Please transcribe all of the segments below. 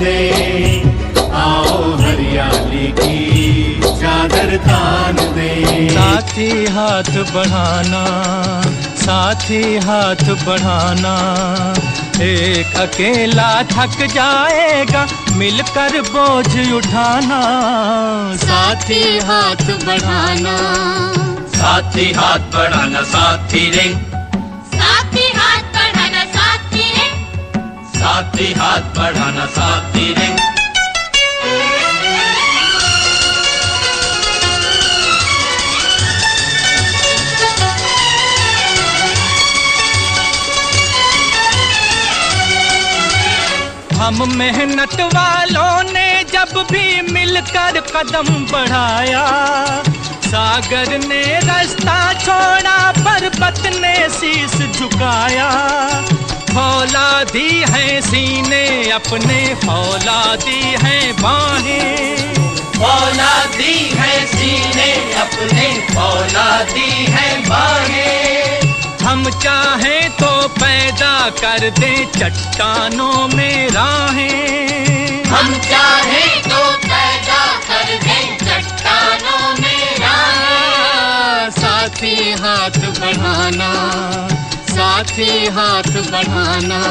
दे, आओ हरियाली की चादर तान दे। साथी हाथ बढ़ाना, साथी हाथ बढ़ाना, एक अकेला थक जाएगा मिलकर बोझ उठाना। साथी हाथ बढ़ाना, साथी हाथ बढ़ाना साथी रे, साथी हाथ बढ़ाना साथी रे, साथी हाथ बढ़ाना साथी रे। हम मेहनत वालों ने जब भी मिलकर कदम बढ़ाया, सागर ने रास्ता छोड़ा पर्वत ने शीश झुकाया। फौलादी है सीने अपने, फौलादी है बाहें, फौलादी है सीने अपने, फौलादी है बाहें। हम चाहें तो पैदा कर दें चट्टानों में राहें, हम चाहें तो पैदा कर दें चट्टानों में राहें। साथी हाथ बढ़ाना, साथी हाथ बढ़ाना,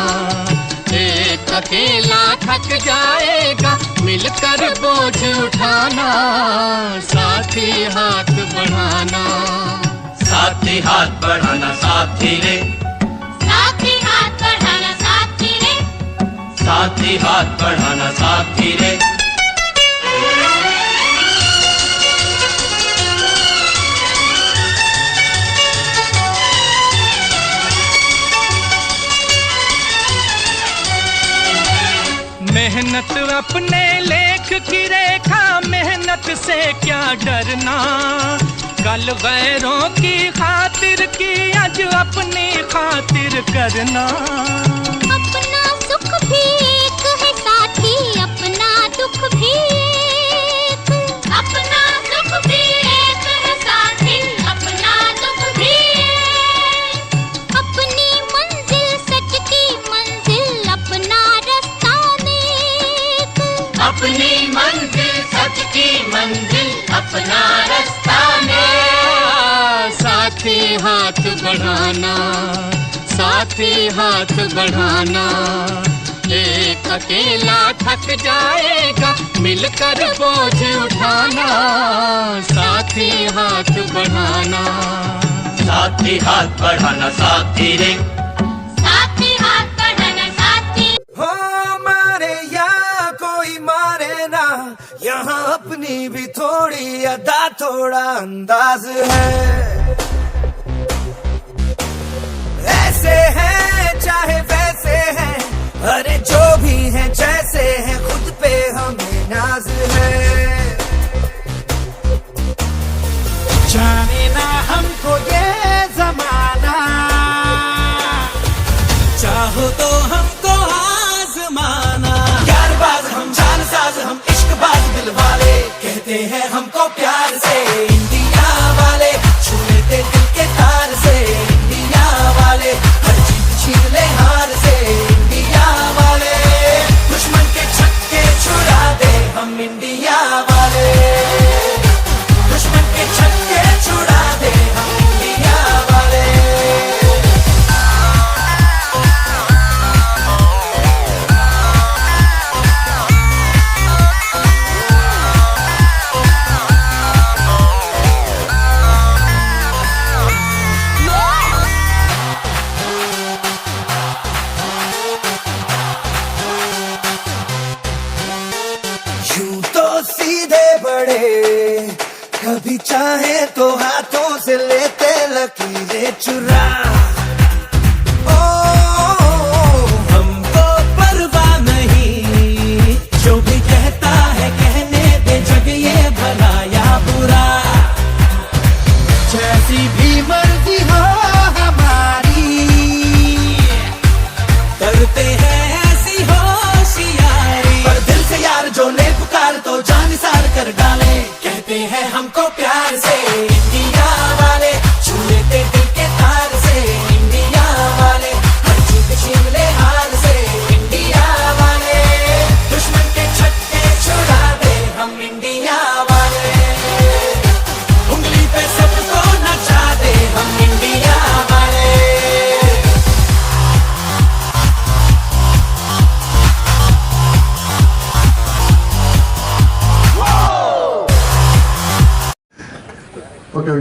एक अकेला थक जाएगा मिलकर बोझ उठाना। साथी हाथ बढ़ाना, साथी हाथ बढ़ाना साथी रे, साथी हाथ बढ़ाना साथी रे, साथी हाथ बढ़ाना साथी रे। मेहनत अपने लेख की रेखा, मेहनत से क्या डरना। कल गैरों की खातिर की आज अपनी खातिर करना। अपना सुख भी एक है साथी, अपना दुख भी एक, अपना सुख भी एक है साथी, अपना दुख भी एक। अपनी मंजिल सच की मंजिल, अपना रास्ता नेक, अपनी मंजिल सच की मंजिल, अपना रास्ता नेक। साथी हाथ बढ़ाना, साथी हाथ बढ़ाना, एक अकेला थक जाएगा मिलकर बोझ उठाना। साथी हाथ बढ़ाना, साथी हाथ बढ़ाना साथी रे, साथी हाथ बढ़ाना साथी। हो मारे या कोई मारे ना, यहाँ अपनी भी थोड़ी अदा थोड़ा अंदाज है। ऐसे हैं चाहे वैसे हैं, अरे जो भी हैं जैसे हैं, खुद पे हमें नाज है। जाने ना हमको ये जमाना, चाहो तो हमको आजमाना। यारबाज हम, जानसाज हम, इश्कबाज दिल वाले, कहते हैं हमको प्यार से इंडिया वाले। छू लेते दिल के तार से इंडिया वाले, हर जीत छीन ले हार से इंडिया वाले। दुश्मन के छक्के छुड़ा दे हम इंडिया वाले, दुश्मन के छक्के छुड़ा दे हम इंडिया वाले। यूं तो सीधे बड़े, कभी चाहे तो हाथों से लेते लकीरें चुरा। ओ हमको परवाह नहीं, जो भी कहता है कहने दे, जग ये भला या बुरा। जैसी भी मर्जी हो हमारी, करते हैं ऐसी होशियारी। पर दिल से यार जो ले पुकार तो जान सार कर डाले, कहते हैं हमको प्यार से इंडिया वाले। छू लेते दिल के तार से इंडिया वाले, हर जीत छीन ले हार से इंडिया वाले। दुश्मन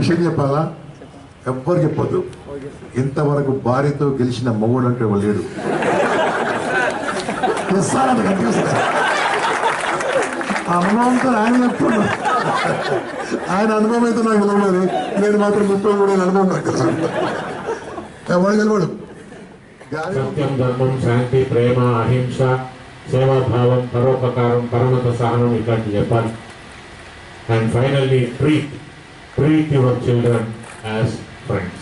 విషయం చెప్పాలా, ఎవ్వరు చెప్పొద్దు. ఇంతవరకు భార్యతో గెలిచిన మొగుడు అంటే లేడు. అనుభవంతో ఆయన చెప్తున్నాడు. ఆయన అనుభవం అయితే నాకు తెలియదు. నేను మాత్రం 30 కూడా అనుభవం నాకు తెలుసు. ఎవరు గెలవాడు? సత్యం, ధర్మం, శాంతి, ప్రేమ, అహింస, సేవాభావం, పరోపకారం, పరమత సహనం ఇట్లాంటి చెప్పాలి. And finally treat your children as friends.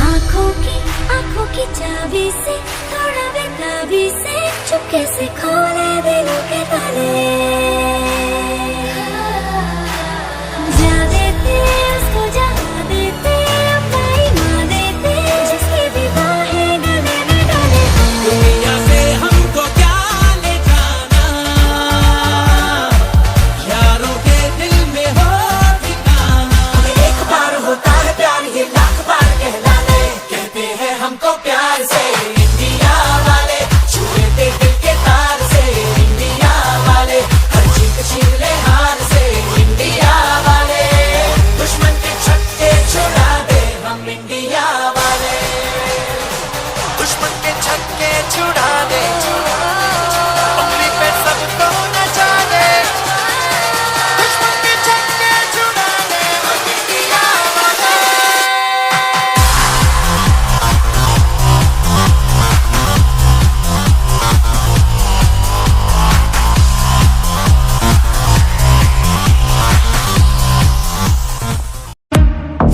आँखों की चाबी से थोड़ा बेताबी से चुपके से खोले दिलों के ताले, जा देते उसको जहाँ देते, अपना ईमान देते जिसके भी बाहें गले में डाले। दुनिया से हमको क्या ले जाना, यारों के दिल में हो ठिकाना। एक बार होता है प्यार, ये लाख बार कहलाने, कहते हैं हमको प्यार से इंडिया वाले, छुए थे दिल के तार से इंडिया वाले, हर चीज छीन ले हार से इंडिया वाले, दुश्मन के छक्के छुड़ा दे हम इंडिया वाले, दुश्मन के छक्के छुड़ा दे, उंगली पे सबको नचा दे, दुश्मन के छक्के छुड़ा दे हम इंडिया वाले।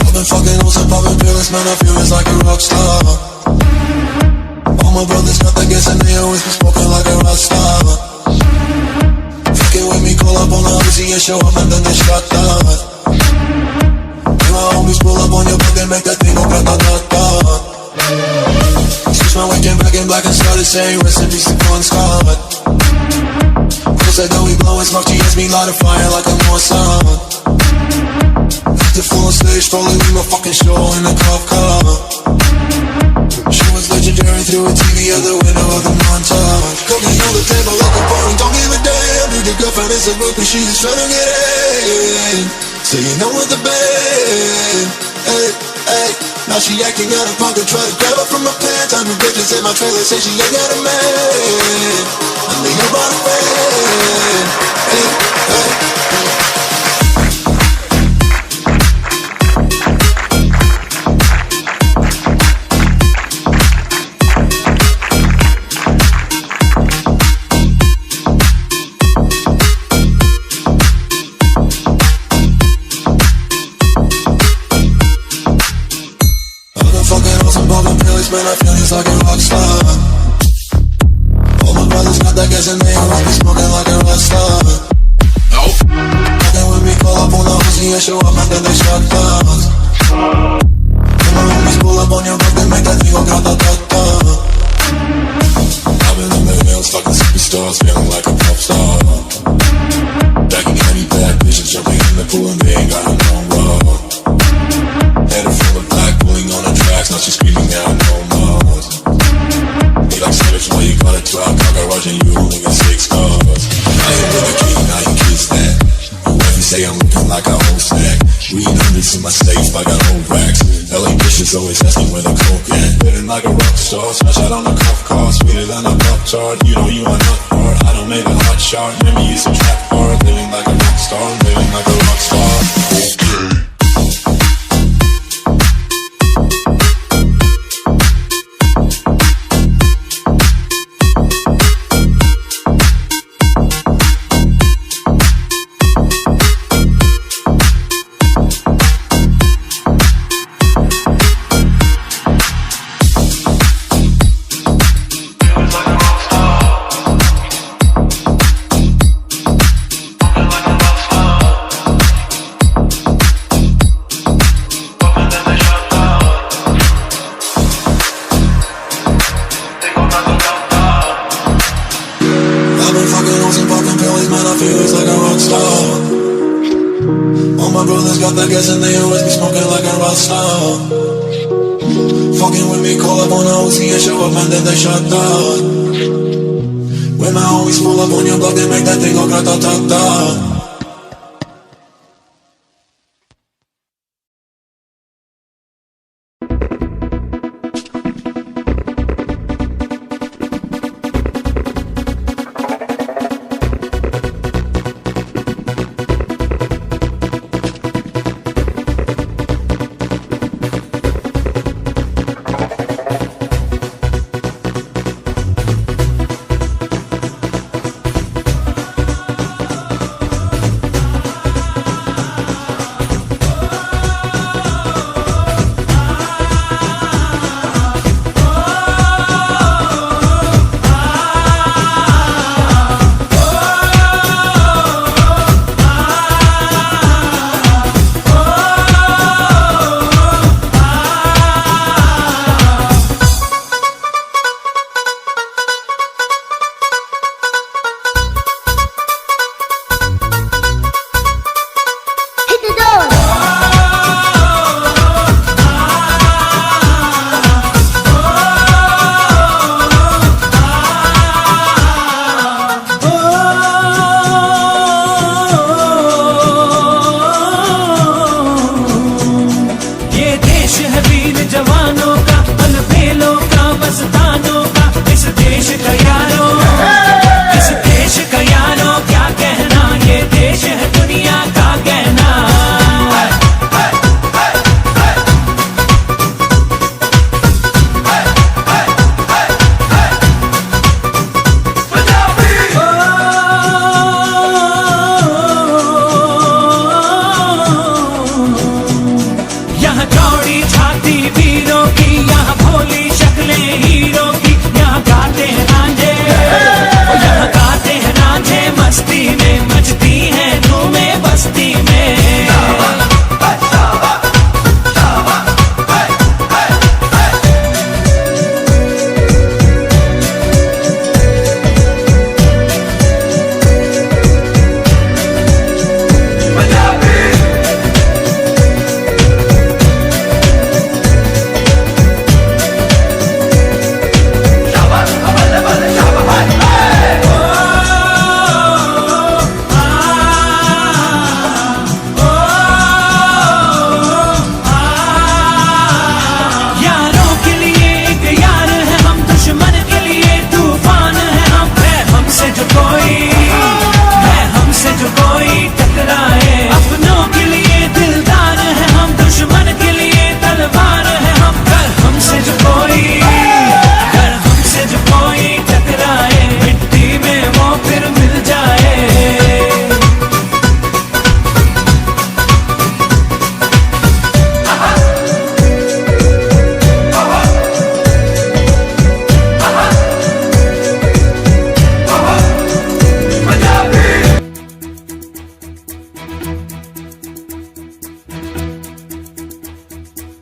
I've been fucking on some poppin' pills, man, I feel it's like a rock star. All my brothers got that gas and they always be smoking like a rock star. Fucking with me, call up on the Uzi and show up and then they shot down. And my homies pull up on your block and make that thing go grata-ta-ta. Switch my weekend back in black and started saying recipes to Bon Scott. People said that we blowin' smoke, GS me light a fire like a Mossad. The full on stage, probably leave my fucking show in a cop car. She was legendary through a TV out the window of the montage. Cooking on the table like a party, don't give a damn. Dude, your girlfriend is a groupie, she just tryna get in. So you know what the band. Hey, hey. Now she acting out of pocket, try to grab her from my pants. I'm in bitches in my trailer, say she ain't got a man. I leave her by the fan. Hey, hey. Man, I feel it's like a rock star. All my brothers got that gas and they always be smoking like a rock star. Nope. Fucking with me, call up on the Uzi and show up and then they shot down. And my homies pull up on your block, they make that thing go grata-ta-ta. I've been in the hills, fucking superstars, feeling like a pop star. Backing any bad bitches, jumping in the pool and they ain't got no rub. Head full of black, pulling on the tracks, now she's screaming out no more. They like savage, why you got a 12 car garage and you only got 6 cars. I ain't with a king, now you kiss that. When you say I'm looking like a whole snack, reading hundreds in my safe, I got whole racks. LA bitches always asking where the coke at. Living like a rock star, smash out on the cop car, sweeter than a pop chart. You know you are not hard, I don't make a hot shot. Remember you used to trap hard, living like a rock star, living like a rock star. Okay. All my brothers got that gas and they always be smoking like a rock star. Fucking with me, call up on a OC and show up and then they shut down. When my homies pull up on your block, they make that thing go grata-ta-ta.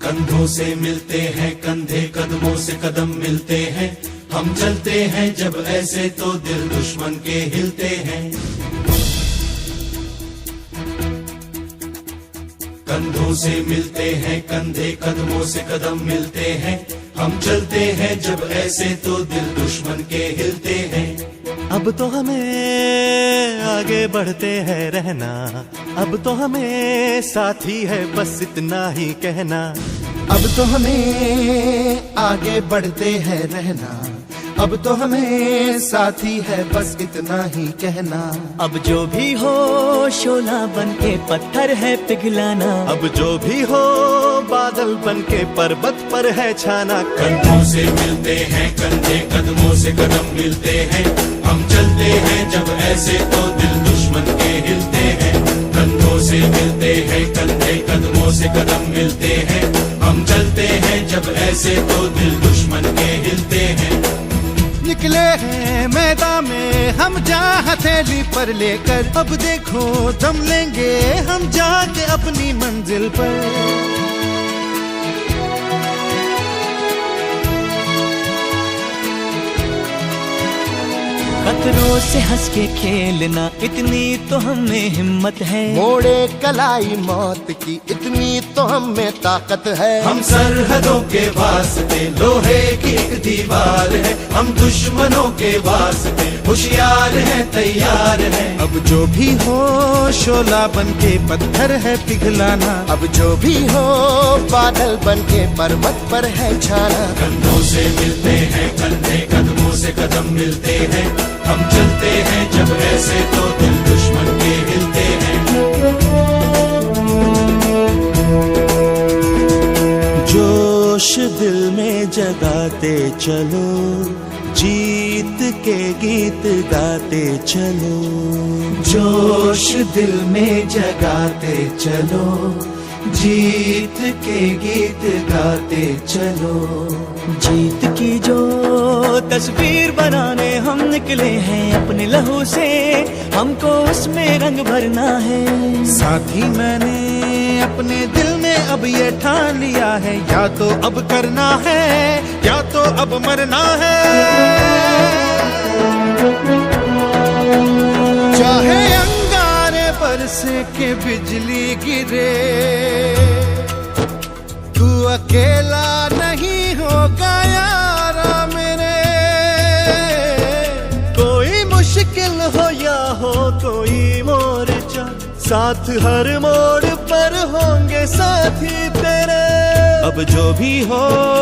कंधों से मिलते हैं कंधे, कदमों से कदम मिलते हैं, हम चलते हैं जब ऐसे तो दिल दुश्मन के हिलते हैं। कंधों से मिलते हैं कंधे, कदमों से कदम मिलते हैं, हम चलते हैं जब ऐसे तो दिल दुश्मन के हिलते हैं। अब तो हमें आगे बढ़ते हैं रहना, अब तो हमें साथी है बस इतना ही कहना। अब तो हमें आगे बढ़ते हैं रहना, अब तो हमें साथी है बस इतना ही कहना। अब जो भी हो शोला बन के पत्थर है पिघलाना, अब जो भी हो बादल बन के पर्वत पर है छाना। कंधों से मिलते हैं कंधे, कदमों से कदम मिलते हैं, हम चलते हैं जब ऐसे तो दिल दुश्मन के हिलते हैं। कंधों से मिलते हैं कंधे, कदमों से कदम मिलते हैं, हम चलते हैं जब ऐसे तो दिल दुश्मन के हिलते हैं। निकले हैं मैदान में हम जा हथेली पर लेकर, अब देखो दम लेंगे हम जाके अपनी मंजिल पर। खतरों से हंस के खेलना, इतनी तो हमें हिम्मत है। मोड़े कलाई मौत की, इतनी तो हमें ताकत है। हम सरहदों के वास्ते लोहे की एक दीवार है, हम दुश्मनों के वास्ते होशियार हैं, तैयार हैं। अब जो भी हो शोला बन के पत्थर है पिघलाना, अब जो भी हो बादल बन के पर्वत पर है छाना। कंधों से मिलते हैं कंधे, कदमों से कदम मिलते हैं, हम चलते हैं जब ऐसे तो दिल दुश्मन के हिलते हैं। जोश दिल में जगाते चलो, जीत के गीत गाते चलो। जोश दिल में जगाते चलो, जीत के गीत गाते चलो। जीत की जो तस्वीर बनाने हम निकले हैं अपने लहू से, हमको उसमें रंग भरना है। साथी मैंने अपने दिल में अब ये ठान लिया है, या तो अब करना है या तो अब मरना है। चाहे अंगारे बरसे के बिजली गिरे, तू अकेला नहीं होगा यारा मेरे। कोई मुश्किल हो या हो कोई मोर्चा, साथ हर मोड़ पर होंगे साथी तेरे। अब जो भी हो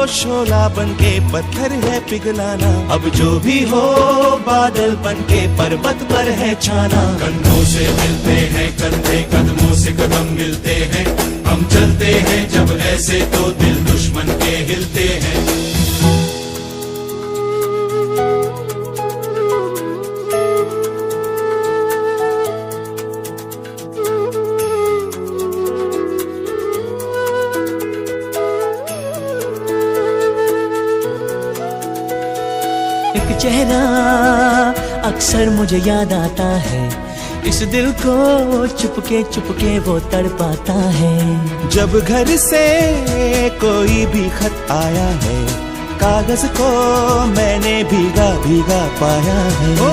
शोला बन के पत्थर है पिघलाना, अब जो भी हो बादल बन के पर्वत पर है छाना। कंधों से मिलते हैं कंधे, कदमों से कदम मिलते हैं, हम चलते हैं जब ऐसे तो दिल दुश्मन के हिलते हैं। चेहरा अक्सर मुझे याद आता है, इस दिल को चुपके वो तड़पाता है। जब घर से कोई भी खत आया है, कागज को मैंने भीगा भीगा पाया है। ओ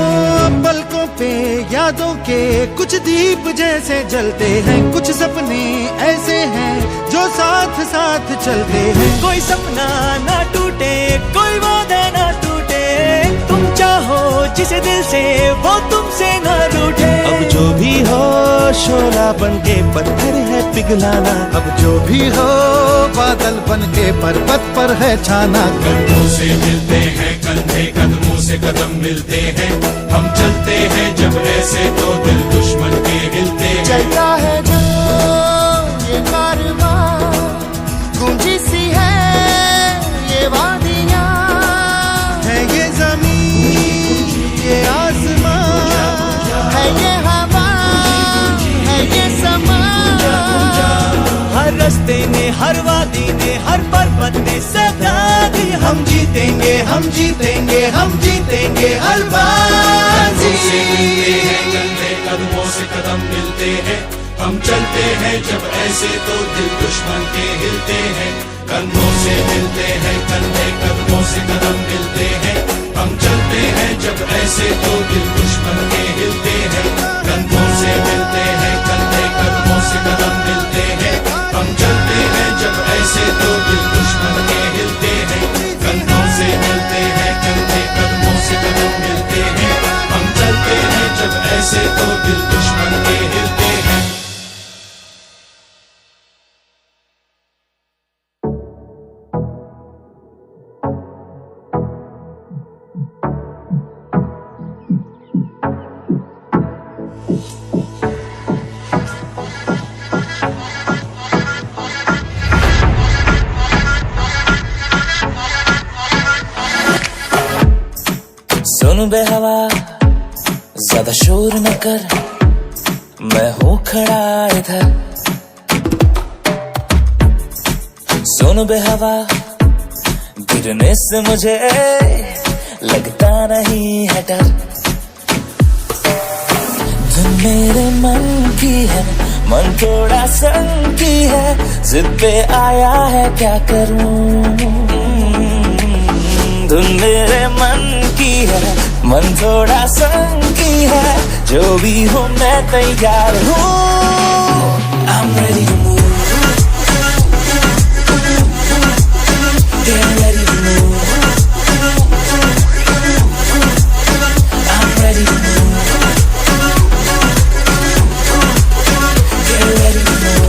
पलकों पे यादों के कुछ दीप जैसे जलते हैं, कुछ सपने ऐसे हैं जो साथ साथ चलते हैं। कोई सपना ना टूटे, कोई वादा ना टूटे, तुम चाहो जिस दिल से वो तुमसे ना रूठे। अब जो भी हो शोला बन के पत्थर है पिघलाना, अब जो भी हो बादल बन के पर्वत पर है छाना। कंधों से मिलते हैं कंधे, कदमों से कदम मिलते हैं, हम चलते हैं जब ऐसे तो दिल दुश्मन के हिलते हैं। चलता है जो ये कारवां, गूंजी सी है ये वादियां, है ये जमीन ये आसमां, है ये हवा है ये समा। हर रास्ते ने हर वादी ने हर पर्वत ने सदा दी, हम जीतेंगे हम जीतेंगे हम जीतेंगे हर बाजी। कंधों से मिलते हैं कंधे, कदमों से कदम मिलते हैं, हम चलते हैं जब ऐसे तो दिल दुश्मन के हिलते हैं। कंधों से मिलते हैं कंधे, कदमों से कदम मिलते हैं, हम चलते हैं जब ऐसे तो दिल दुश्मन के हिलते हैं। कंधों से मिलते हैं कंधे, कदमों से कदम मिलते हैं, हम चलते हैं जब ऐसे तो दिल दुश्मन के हिलते हैं। कंधों से मिलते हैं कंधे, कदमों से कदम मिलते हैं, हम चलते हैं जब ऐसे तो दिल दुश्मन के हिलते हैं। सुन बे हवा ज्यादा शोर न कर, मैं हूँ खड़ा इधर। सुन बे हवा गिरने से मुझे लगता नहीं है डर। धुन मेरे मन की है, मन थोड़ा संगी है, जिद पे आया है क्या करूं। धुन मेरे मन की है, मन थोड़ा संगी है, जो भी हो मैं तैयार हूँ। I'm ready to move. Get ready to move. I'm ready to move. Get ready to move.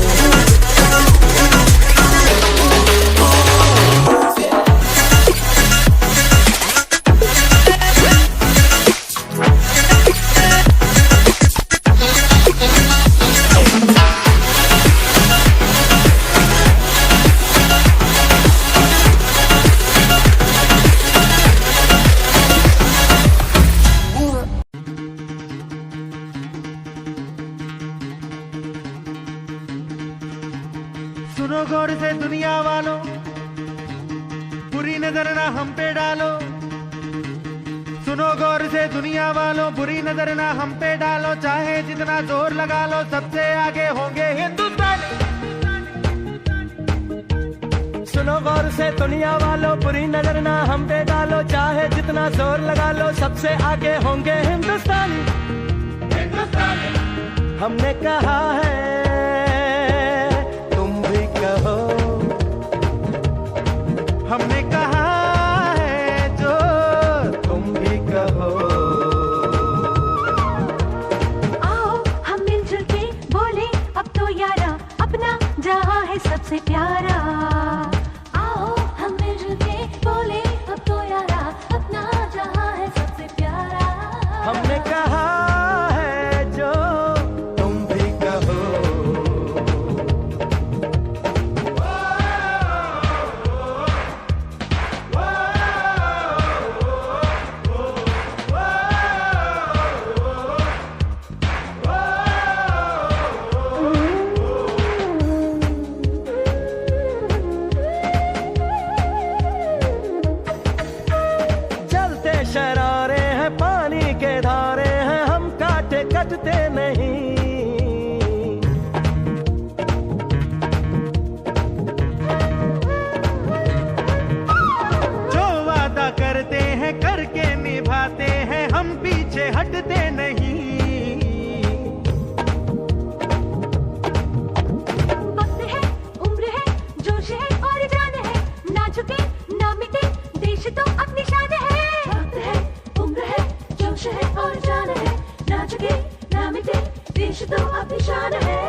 सुनो गौर से दुनिया वालों, बुरी नजर ना हम पे डालो। सुनो गौर से दुनिया वालों, बुरी नजर ना हम पे डालो। चाहे जितना जोर लगा लो, सबसे आगे होंगे हिंदुस्तानी। सुनो गौर से दुनिया वालों, बुरी नजर ना हम पे डालो। चाहे जितना जोर लगा लो, सबसे आगे होंगे हिंदुस्तानी। हमने कहा है, हमने कहा है जो तुम भी कहो। आओ हम मिलजुल के बोले अब तो यारा, अपना जहां है सबसे प्यारा। आओ हम मिलजुल के बोले अब तो यारा, अपना जहां है सबसे प्यारा। हमने कहा है जो तुम भी कहो। चलते शरारे हैं, पानी के धारे हैं, हम काटे कटते नहीं। जो वादा करते हैं करके निभाते हैं, हम पीछे हटते नहीं। वक्त है, उम्र है, जोश है और जान है, ना झुके ना मिटे, देश तो अपनी शान है। वक्त है, उम्र है, जोश है और जान है, ना झुके ना मिटे, देश तो अपनी शान है।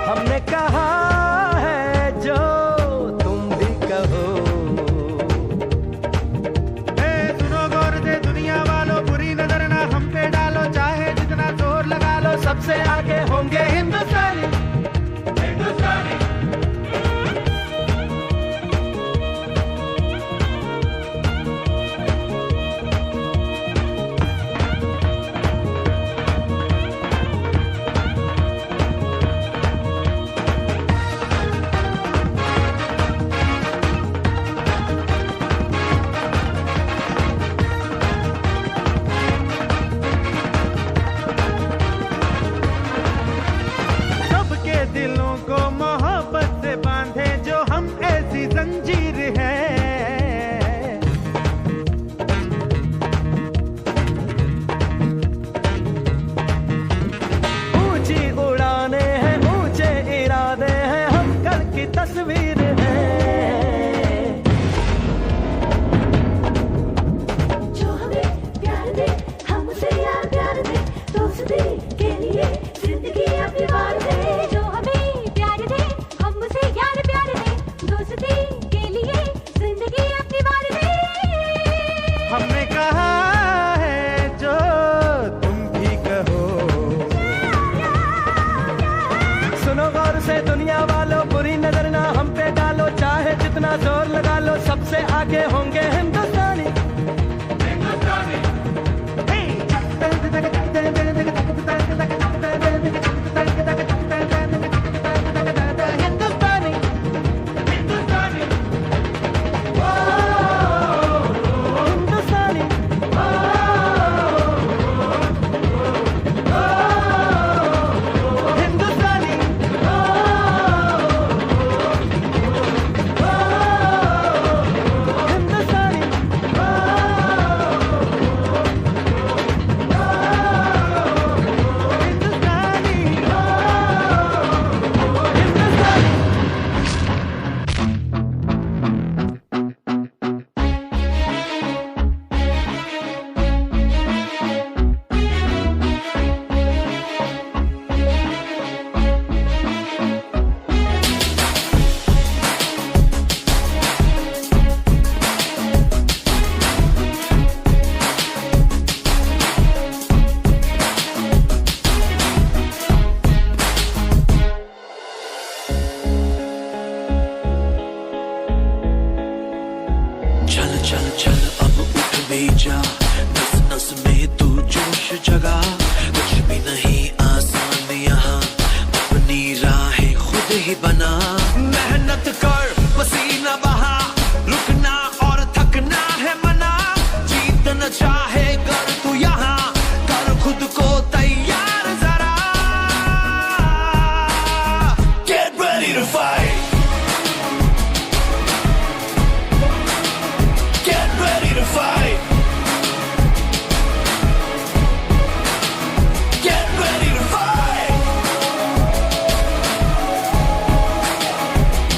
हमने कहा है जो तुम भी कहो। सुनो गौर से दुनिया वालों, बुरी नजर ना हम पे डालो। चाहे जितना जोर लगा लो, सबसे आगे होंगे हिंदुस्तानी। सबके दिलों को मोहब्बत से बांधे जो हम ऐसी जंजीर है। ऊंची उड़ाने हैं, ऊंचे इरादे हैं, हम कल की तस्वीर है। जो हमें प्यार दे, हम उसे यार प्यार दे, दोस्ती के लिए जिंदगी अपनी वार दे। जो हमें प्यार दे, हम उसे यार प्यार दे, दोस्ती के लिए जिंदगी अपनी वार दे। हमने कहा है जो तुम भी कहो। सुनो गौर से दुनिया वालों, बुरी नजर ना हम पे डालो। चाहे जितना जोर लगा लो, सबसे आगे होंगे हिंदुस्तानी। हिंदुस्तानी, हिंदुस्तानी, हिंदुस्तानी, हिंदुस्तानी। जा, नस नस में तू जोश जगा। कुछ भी नहीं आसान यहाँ, अपनी राहें खुद ही बना। मेहनत कर पसीना बहा, रुकना और थकना है मना। जीतना चाहे कर तू यहाँ, कर खुद को तैयार जरा। Get ready to fight. Get ready to fight. Get ready to fight.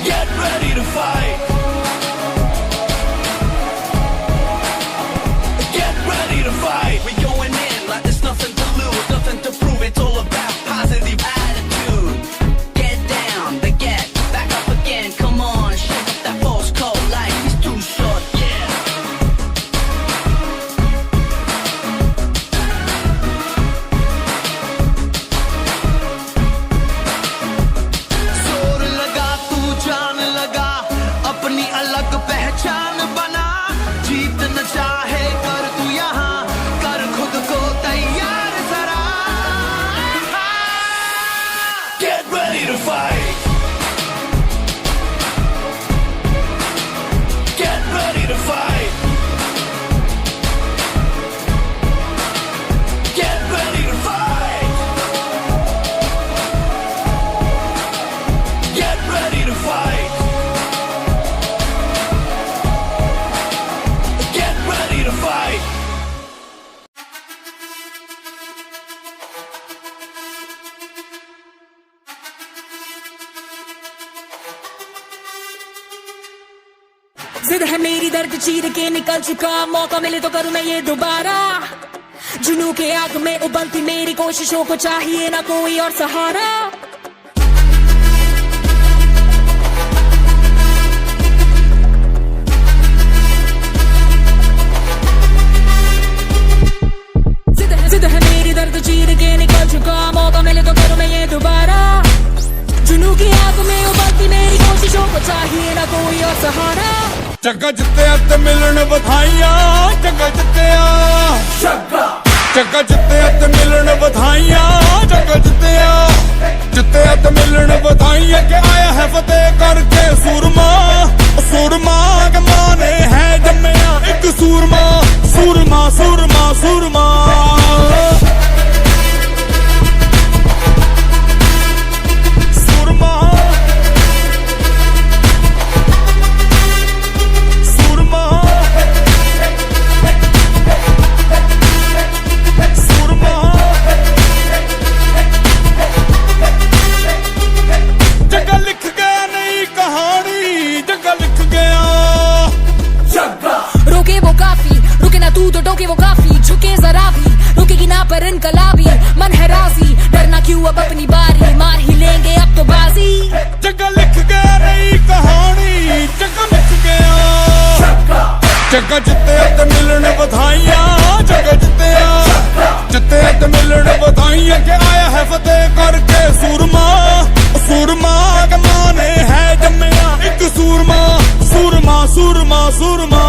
Get ready to fight. Get ready to fight. We're going in like there's nothing to lose, nothing to prove. It's all about positive attitude. Get down, then get back up again. Come on, shake up that false cold. Life is too short, yeah. जोर लगा तू जान लगा, अपनी अलग पहचान बना। जीतना चाहे कर तू यहाँ, कर खुद को तैयार जरा। Get ready to fight. Get ready to fight. Get ready to fight. Get ready to fight. Get ready to fight. जिद है मेरी दर्द चीर के निकल चुका, मौका मिले तो करूं मैं ये दोबारा। जुनू के आग में उबलती मेरी कोशिशों को चाहिए ना कोई और सहारा। जिद है मेरी दर्द चीर के निकल चुका, मौका मिले तो करूं मैं ये दोबारा। जुनू की आग में उबलती मेरी कोशिशों को चाहिए ना कोई और सहारा। जग्गा जित्ते ते मिलन बधाइयां, जग्गा जित्तिया। जग्गा जित्ते ते मिलन बधाइयां, जग्गा जित्तिया। जित्ते ते मिलन बधाइयां के आया है फतेह करके सूरमा। सूरमा के माने है जम्मिया एक सूरमा। सूरमा सूरमा सूरमा। टोके वो काफी, झुके जरा भी, रुकेगी ना पर इनकलाबी। मन है राजी, डरना क्यों अब अपनी बारी, मार ही लेंगे अब तो बाजी। जग्गा लिख गया नई कहानी, जग्गा लिख गया। जग्गा जित्ते ते मिलन बधाइयां, जग्गा जित्तिया। जित्ते ते मिलन बधाइयां के आया है फतेह करके सूरमा। सूरमा के माने है जम्मिया एक सूरमा। सूरमा सूरमा सूरमा।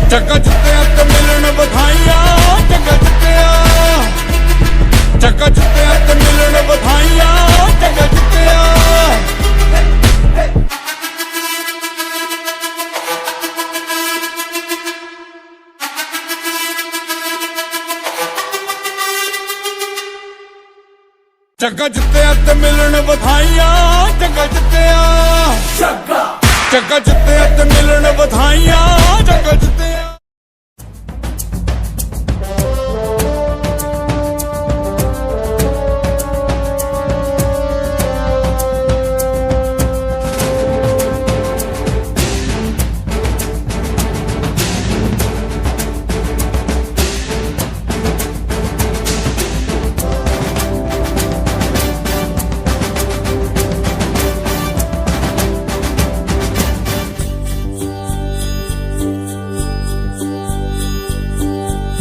जग्गा जित्ते ते मिलन बधाइयां, जग्गा जित्तिया। जग्गा जित्ते ते मिलन बधाइयां, जग्गा जित्तिया। ਚੱਗਾ ਜਿੱਤਿਆ ਤੇ ਮਿਲਣ ਵਧਾਈਆਂ ਚੱਗਾ ਜਿੱਤਿਆ ਚੱਗਾ ਜਿੱਤਿਆ ਤੇ ਮਿਲਣ ਵਧਾਈਆਂ ਚੱਗਾ ਜਿੱਤਿਆ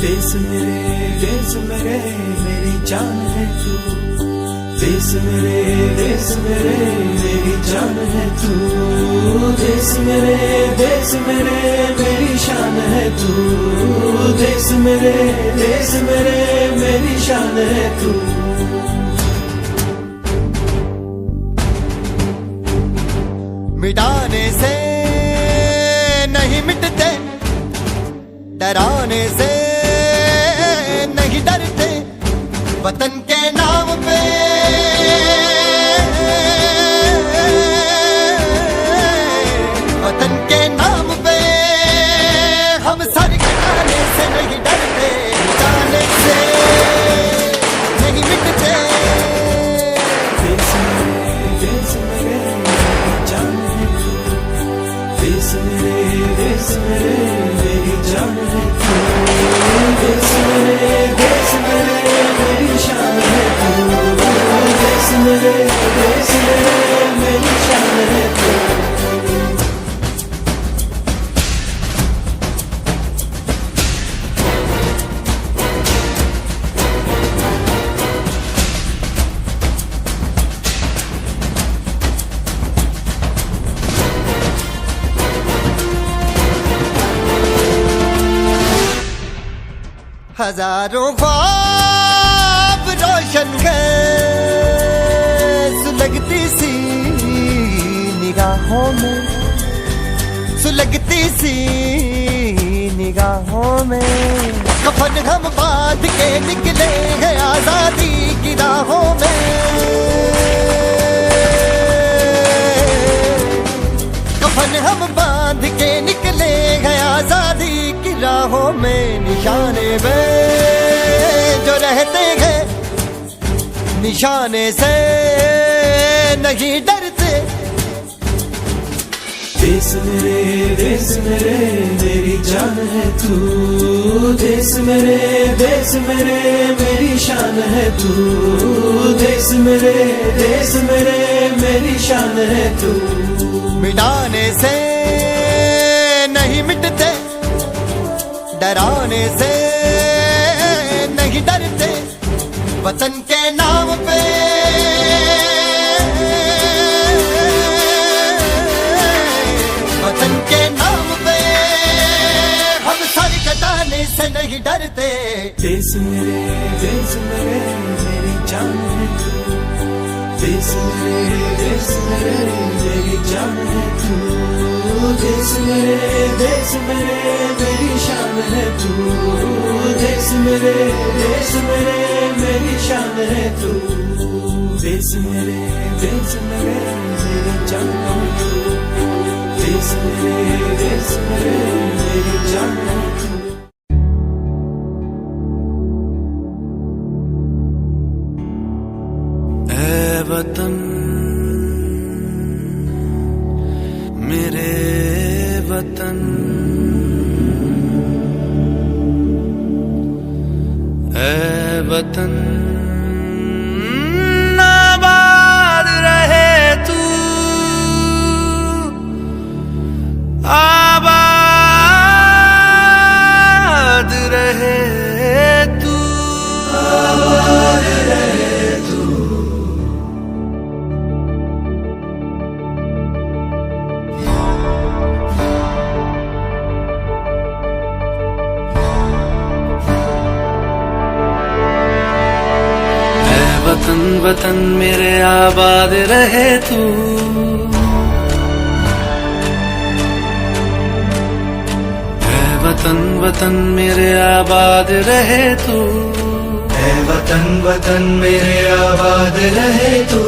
देश मेरे मेरी जान है तू, देश मेरे मेरी जान है तू, देश मेरे मेरी शान है तू, देश मेरे मेरी शान है तू। मिटाने से नहीं मिटते, डराने से नहीं डरते, वतन के नाम पे वतन के नाम पे हम सर कटाने से नहीं डरते, मिटाने से नहीं मिटते। देश मेरे मेरी जान है तू, देश मेरे मेरी जान है तू, देश मेरे मेरी शान है तू, देश मेरे मेरी शान है तू। हजारों ख्वाब रोशन गए सुलगती सी निगाहों में, सुलगती सी निगाहों में। कफन हम बांध के निकले हैं आजादी की राहों में, कफन हम बांध के निकले हैं आजादी की राहों में। निशाने में जो रहते हैं निशाने से नहीं डरते। देश मेरे मेरी जान है तू, देश मेरे मेरी शान है तू, देश मेरे मेरी शान है तू। मिटाने से नहीं मिटते, डराने से नहीं डरते, वतन के नाम पे वतन के नाम पे हम सर कटाने से नहीं डरते। देश मेरे मेरी जान है तू, देश मेरे मेरी जान है तू, देश मेरे मेरी शान है तू, देश मेरे मेरी शान है तू। देश मेरे मेरी जान है तू, देश मेरे मेरी जान है तू। ऐ वतन मेरे वतन, ऐ वतन आबाद रहे तू, आबाद रहे तू, आबाद रहे तू। वतन वतन मेरे आबाद रहे तू, ऐ वतन वतन मेरे आबाद रहे तू, है वतन वतन मेरे आबाद रहे तू।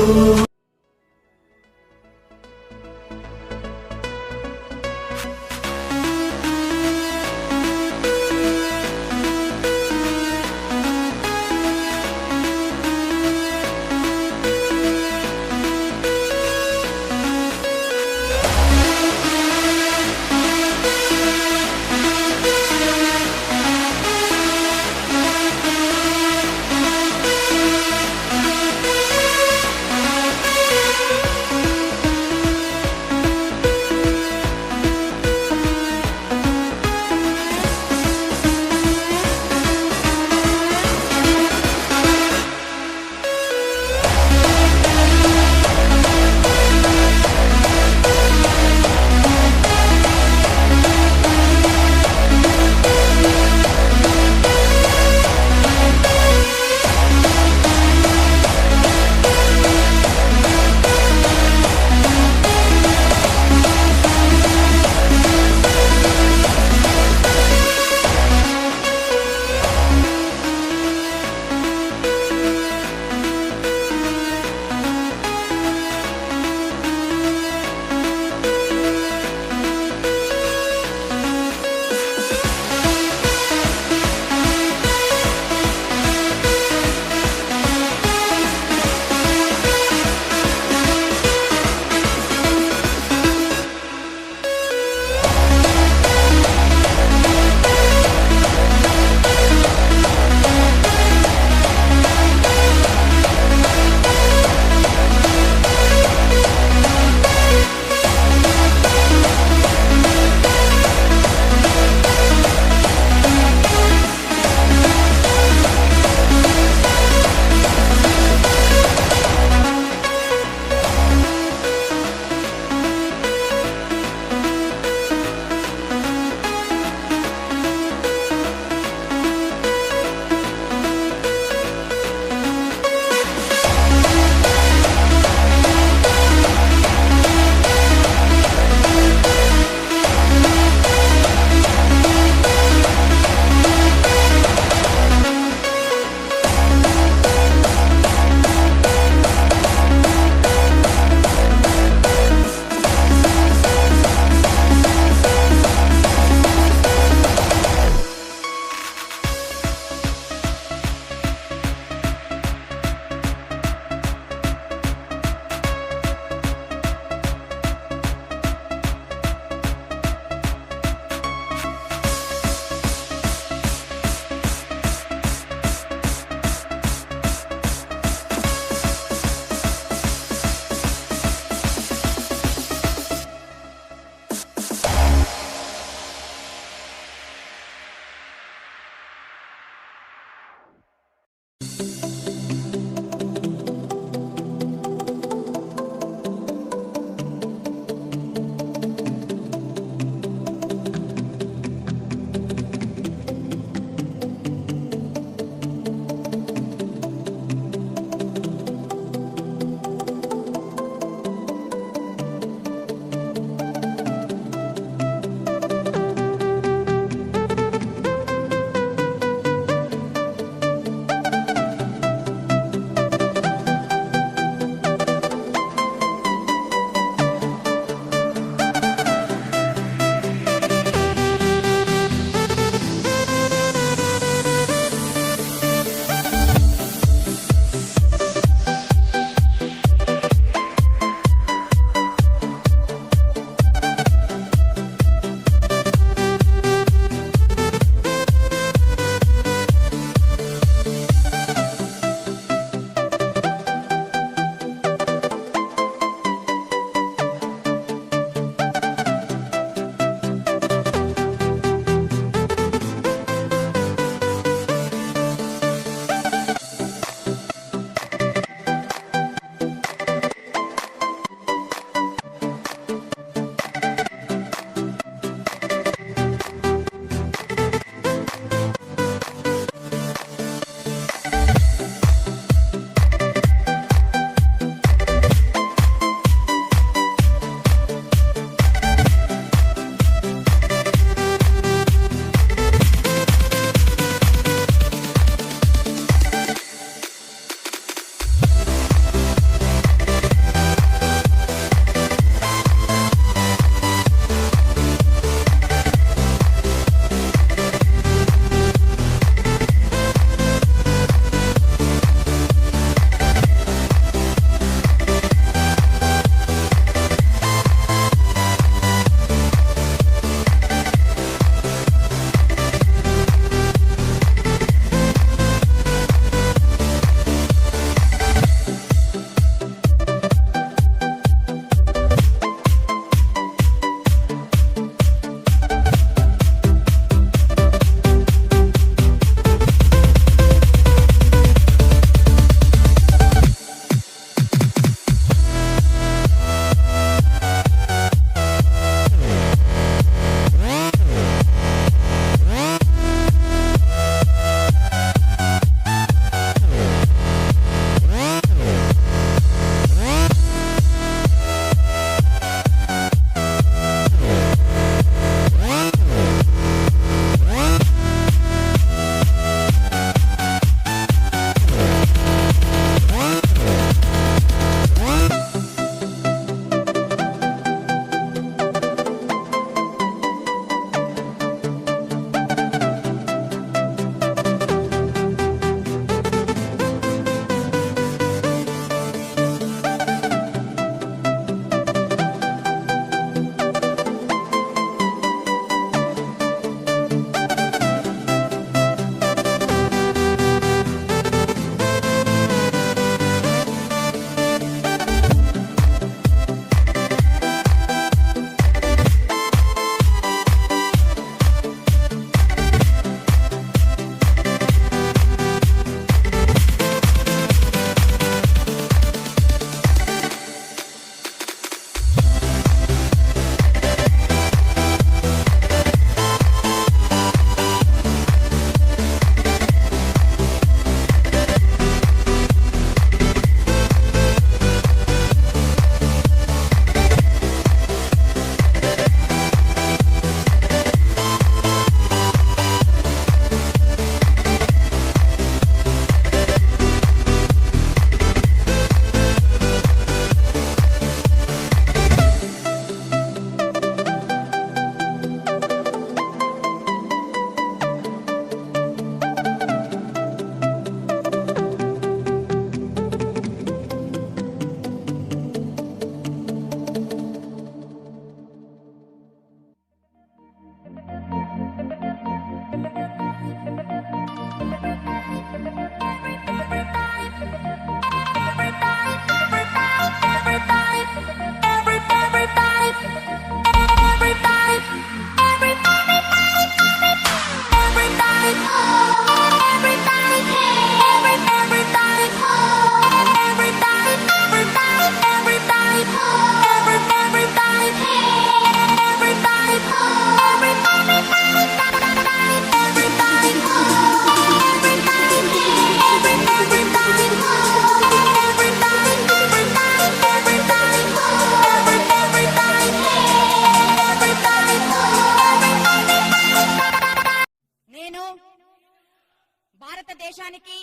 భారతదేశానికి,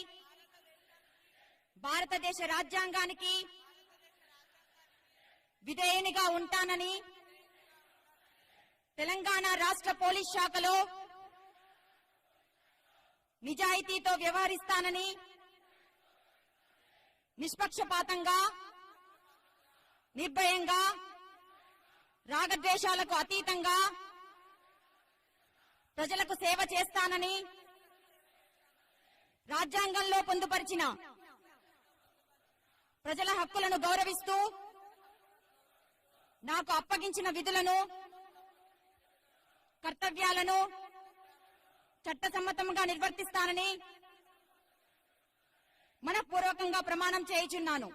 భారతదేశ రాజ్యాంగానికి విధేయునిగా ఉంటానని తెలంగాణ రాష్ట్ర పోలీస్ శాఖలో నిజాయితీతో వ్యవహరిస్తానని నిష్పక్షపాతంగా, నిర్భయంగా, రాగద్వేషాలకు అతీతంగా ప్రజలకు సేవ చేస్తానని రాజ్యాంగంలో పొందుపరిచిన ప్రజల హక్కులను గౌరవిస్తూ నాకు అప్పగించిన విధులను, కర్తవ్యాలను చట్టసమ్మతంగా నిర్వర్తిస్తానని మనఃపూర్వకంగా ప్రమాణం చేయుచున్నాను.